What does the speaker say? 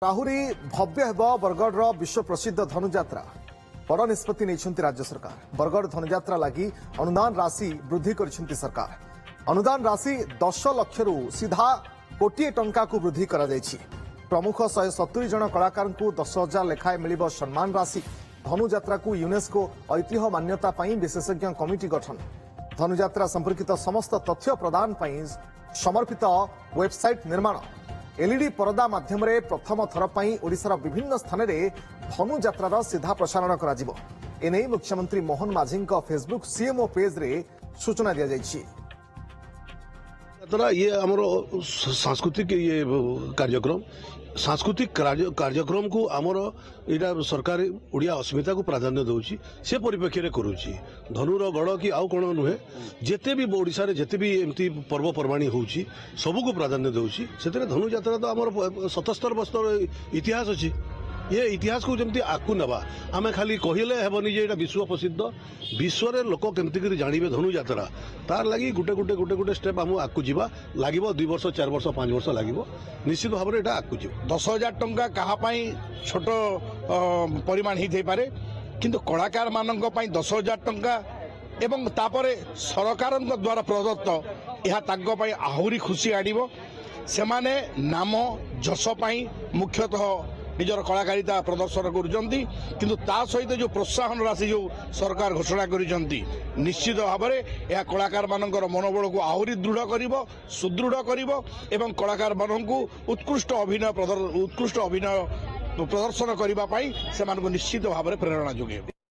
आहुरी भव्य हेब बरगढ़ विश्व प्रसिद्ध धनुଯାत्रा बड़ निष्पत्ति नहीं राज्य सरकार। बरगढ़ धनुଯାत्रा लगी अनुदान राशि वृद्धि कर सरकार। अनुदान राशि 10 लाख रु सीधा कोटी टंका को वृद्धि कर प्रमुख 170 जन कलाकार को 10,000 लेखाएं मिल सम्मान राशि। धनुଯାत्रा को यूनेस्को ऐतिह्य मान्यता विशेषज्ञ कमिटी गठन। धनुଯାत्रा संपर्कित समस्त तथ्य प्रदान समर्पित वेबसाइट निर्माण। एलईडी परदा माध्यम प्रथम थर ओडिशार विभिन्न स्थान में धनुଯାत्रार सीधा प्रसारण करा एने मुख्यमंत्री मोहन माझी फेसबुक सीएमओ पेज रे सूचना दी जाइछि। ये आमर सांस्कृतिक ये कार्यक्रम सांस्कृतिक कार्यक्रम को आमर यहाँ सरकार ओडिया अस्मिता को प्राधान्य दौची से परिप्रेक्षी करुच्ची। धनुर गढ़ कि आउ कौन नुहे जिते भी ओडिशा रे जिते भी एमती पर्वपर्वाणी होउची सबू को प्राधान्य दौची। से धनुଯାत्रा तो आमर 77 वर्ष इतिहास अच्छी। ये इतिहास को जमती आकु नवा आमे खाली कहले हेबनी जे एटा विश्व प्रसिद्ध विश्व रे लोक केमती करी जानिबे धनुଯାत्रा तार लगी गुटे गुटे गुटे गुटे स्टेप आम आकु जीवा लागिबो 2 वर्ष 4 वर्ष 5 वर्ष लागिबो निश्चित भाव में एटा आकु जीव। 10,000 टंका कहा छोट परिमाण ही पारे किंतु कलाकार मानक 10,000 टंका एवं तापरे सरकार द्वारा प्रदत्त यह तांको पई आहुरी खुशी आनिबो। सेमाने नाम जस पई मुख्यतः निजर कलाकारिता प्रदर्शन करुचंती किंतु ता सहित जो प्रोत्साहन राशि जो सरकार घोषणा करिसंती निश्चित भाव में यह कलाकार मानकर मनोबल को आहुरी दृढ़ करिवो सुदृढ़ करिवो एवं कलाकार मानकु उत्कृष्ट अभिनय प्रदर्शन करबा पई सेमानकु निश्चित भाव में प्रेरणा जोगे।